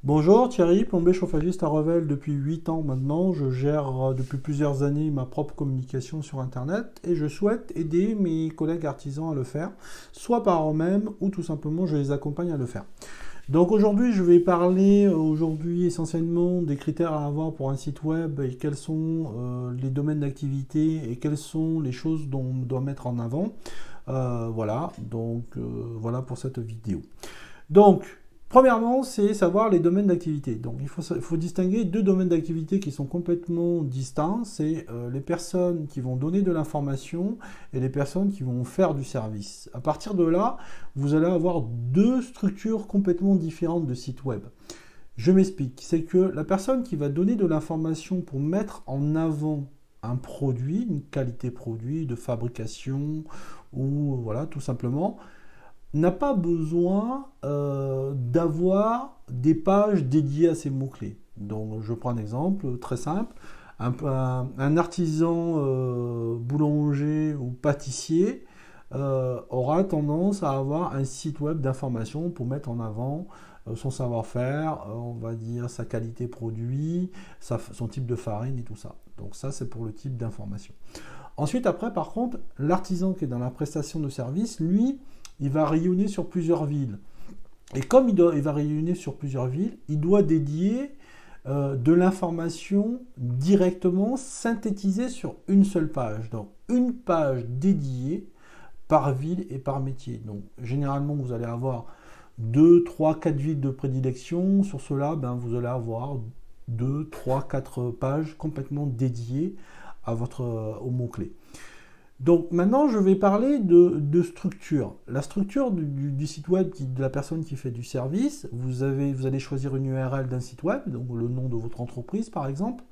Bonjour Thierry, plombier chauffagiste à Revel depuis 8 ans maintenant. Je gère depuis plusieurs années ma propre communication sur Internet et je souhaite aider mes collègues artisans à le faire, soit par eux-mêmes ou tout simplement je les accompagne à le faire. Donc aujourd'hui je vais parler essentiellement des critères à avoir pour un site web et quels sont les domaines d'activité et quelles sont les choses dont on doit mettre en avant. Voilà pour cette vidéo. Donc, premièrement, c'est savoir les domaines d'activité. Donc, il faut distinguer deux domaines d'activité qui sont complètement distincts. C'est les personnes qui vont donner de l'information et les personnes qui vont faire du service. À partir de là, vous allez avoir deux structures complètement différentes de site web. Je m'explique. C'est que la personne qui va donner de l'information pour mettre en avant un produit, une qualité produit de fabrication ou voilà, tout simplement, n'a pas besoin d'avoir des pages dédiées à ces mots-clés. Donc je prends un exemple très simple. Un artisan boulanger ou pâtissier aura tendance à avoir un site web d'information pour mettre en avant son savoir-faire, on va dire sa qualité produit, son type de farine et tout ça. Donc ça c'est pour le type d'information. Ensuite, après, par contre, l'artisan qui est dans la prestation de service, lui, il va rayonner sur plusieurs villes. Et comme il va rayonner sur plusieurs villes, il doit dédier de l'information directement synthétisée sur une seule page. Donc, une page dédiée par ville et par métier. Donc, généralement, vous allez avoir 2, 3, 4 villes de prédilection. Sur cela, vous allez avoir 2, 3, 4 pages complètement dédiées aux mots-clés. Donc maintenant, je vais parler de structure. La structure du site web de la personne qui fait du service, vous allez choisir une URL d'un site web, donc le nom de votre entreprise par exemple,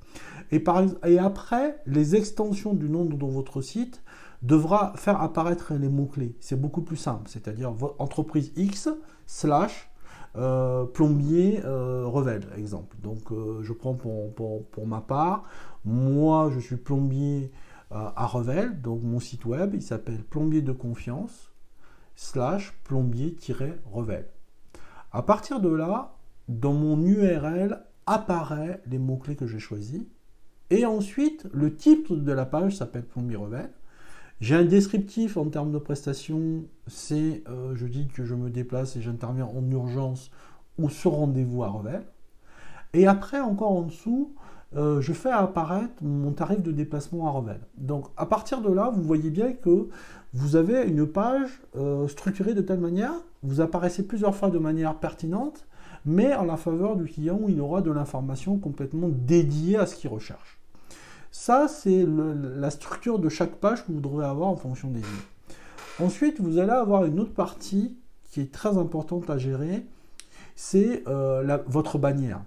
et après, les extensions du nom de votre site devra faire apparaître les mots-clés. C'est beaucoup plus simple, c'est-à-dire entreprise X slash plombier Revel, exemple. Donc je prends pour ma part, moi je suis plombier à Revel, donc mon site web, il s'appelle plombier de confiance / plombier-revel. À partir de là, dans mon URL apparaît les mots-clés que j'ai choisis. Et ensuite, le titre de la page s'appelle plombier Revel. J'ai un descriptif en termes de prestations, c'est je dis que je me déplace et j'interviens en urgence ou sur rendez-vous à Revel. Et après, encore en dessous, je fais apparaître mon tarif de déplacement à Revel. Donc à partir de là, vous voyez bien que vous avez une page structurée de telle manière, vous apparaissez plusieurs fois de manière pertinente, mais en la faveur du client où il aura de l'information complètement dédiée à ce qu'il recherche. Ça, c'est la structure de chaque page que vous devrez avoir en fonction des lignes. Ensuite, vous allez avoir une autre partie qui est très importante à gérer, c'est votre bannière.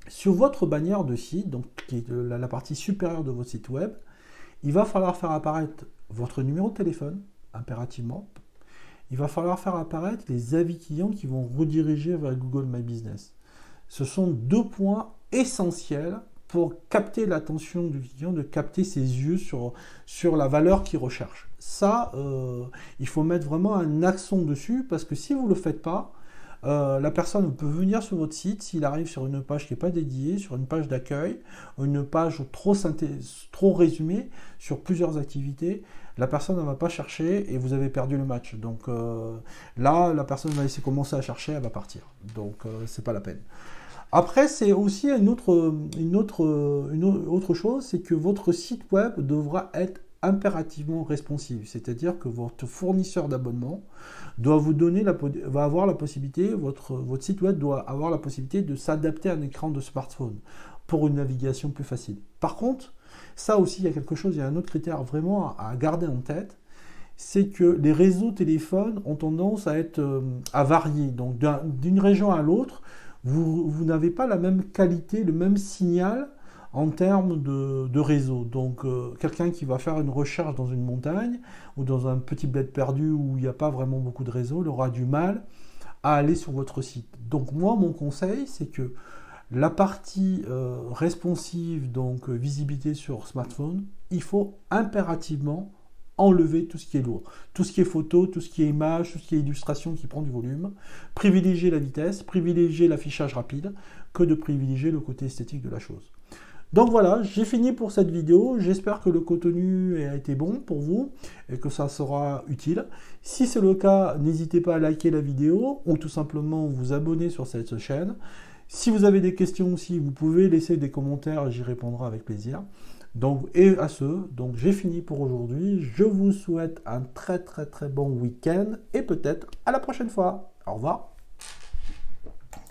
Sur votre bannière de site, donc qui est la partie supérieure de votre site web, il va falloir faire apparaître votre numéro de téléphone, impérativement. Il va falloir faire apparaître les avis clients qui vont rediriger vers Google My Business. Ce sont deux points essentiels pour capter l'attention du client, de capter ses yeux sur la valeur qu'il recherche. Ça, il faut mettre vraiment un accent dessus, parce que si vous ne le faites pas, la personne peut venir sur votre site, s'il arrive sur une page qui n'est pas dédiée, sur une page d'accueil, une page trop résumée sur plusieurs activités, la personne ne va pas chercher et vous avez perdu le match. Donc là, la personne va essayer de commencer à chercher, elle va partir. Donc c'est pas la peine. Après, c'est aussi une autre chose, c'est que votre site web devra être impérativement responsive, c'est-à-dire que votre fournisseur d'abonnement va avoir la possibilité, votre site web doit avoir la possibilité de s'adapter à un écran de smartphone pour une navigation plus facile. Par contre, ça aussi, il y a quelque chose, il y a un autre critère vraiment à garder en tête, c'est que les réseaux téléphones ont tendance à varier. Donc d'une région à l'autre, vous n'avez pas la même qualité, le même signal en termes de réseau. Donc quelqu'un qui va faire une recherche dans une montagne ou dans un petit bled perdu où il n'y a pas vraiment beaucoup de réseau, il aura du mal à aller sur votre site. Donc moi, mon conseil, c'est que la partie responsive, donc visibilité sur smartphone, il faut impérativement enlever tout ce qui est lourd. Tout ce qui est photo, tout ce qui est image, tout ce qui est illustration qui prend du volume. Privilégier la vitesse, privilégier l'affichage rapide, que de privilégier le côté esthétique de la chose. Donc voilà, j'ai fini pour cette vidéo. J'espère que le contenu a été bon pour vous et que ça sera utile. Si c'est le cas, n'hésitez pas à liker la vidéo ou tout simplement vous abonner sur cette chaîne. Si vous avez des questions aussi, vous pouvez laisser des commentaires, j'y répondrai avec plaisir. Donc, et à ce, donc j'ai fini pour aujourd'hui. Je vous souhaite un très bon week-end et peut-être à la prochaine fois. Au revoir.